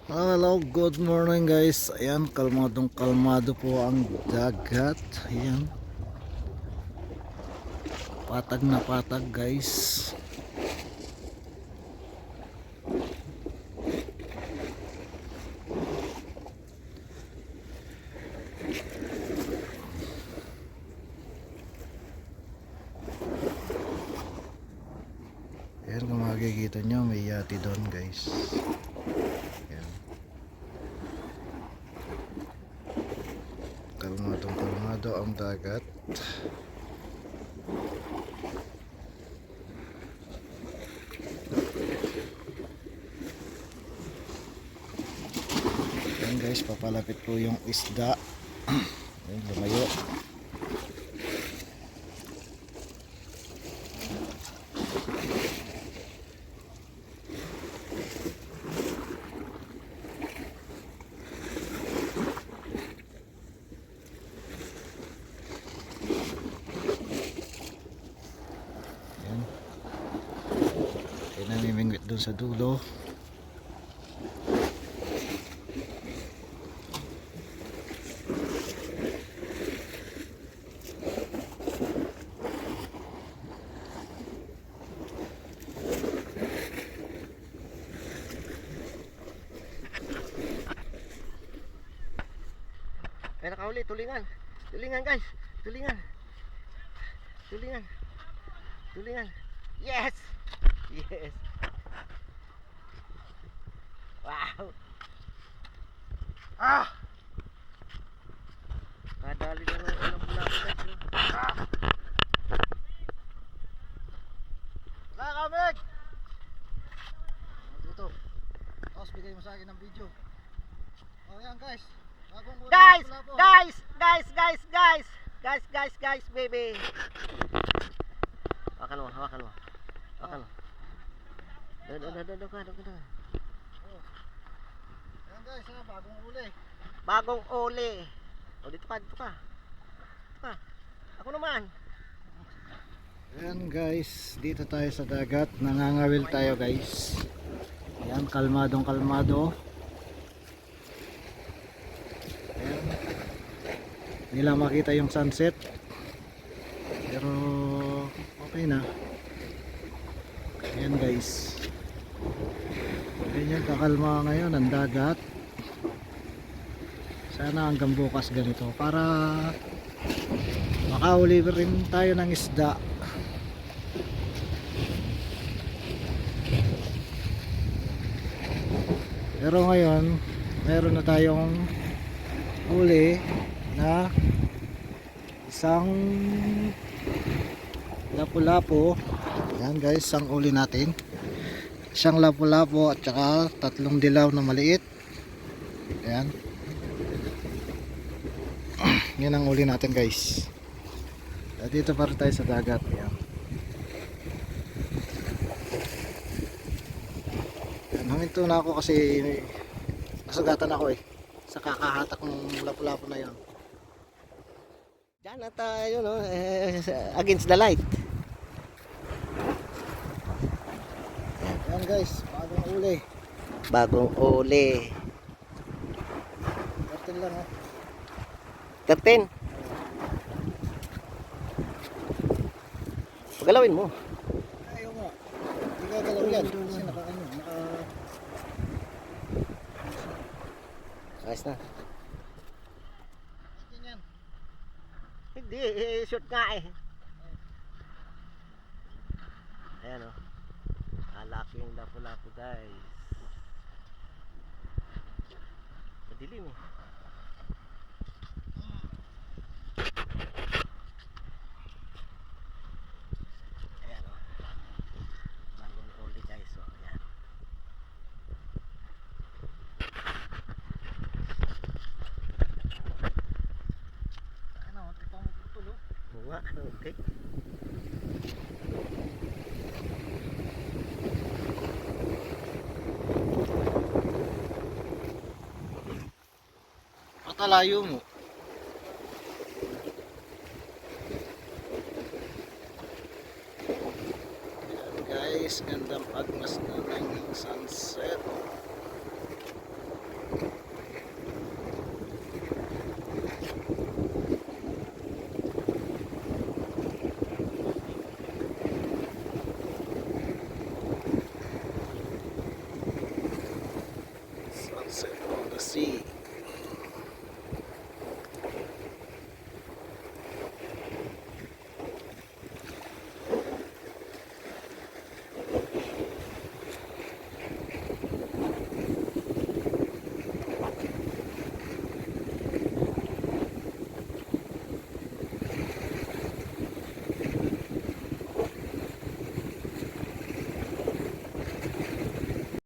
Hello, good morning guys. Ayan, kalmadong kalmado po ang dagat. Ayan. Patag na patag guys. Ayan, kung makikita nyo, may yati doon guys. Ayan. Kalmadong kalmado ang dagat. Ayan guys, papalapit po yung isda. Ayan, lumayo. Namimingwit doon sa dulo. May nakauli, tulingan. Tulingan guys. Tulingan. Tulingan. Tulingan. Yes. Yes. Wow. Ah. Kadali na lang ulang pula ko guys. Ah. Kakamig! Dito. Tapos bigay mo sa akin ng video. O yan guys. Guys, baby. Hawakan mo. Hawakan mo. Doon ka. Ayan guys, bagong uli. Bagong uli. O, dito ka. Ako naman. Ayan guys, dito tayo sa dagat. Nangangawil tayo guys. Ayan, kalmadong kalmado. Ayan. Hindi lang makita yung sunset. Pero okay na. Ayan guys. Ganyan kakalma ngayon ang dagat. Sana hanggang bukas ganito para makauli rin tayo ng isda. Pero ngayon meron na tayong huli na isang lapu-lapu. Ayan guys, isang uli natin. Isang lapu-lapu at saka 3 dilaw na maliit. Ayan. Yan ang uli natin guys. At dito pa rin tayo sa dagat. Ayan. Huminto na ako kasi nasugatan ako sa kakahatak ng lapu-lapu na yun. Diyan na tayo, no? Against the light. Ayan guys, bagong uli. Bagong uli. Kartil lang ha. 13. Pagalawin mo. Ayaw nga. Hindi gagalaw yan. Kasi naka. Ayos na. Yan. Hindi, shoot nga eh. Ayan o. Alaki yung lapu-lapu guys. Madilim eh. Ayan o. Bagong uli guys o. Ayan. Ano, tipang magtutulo. Oo nga, okay. Patalayo mo.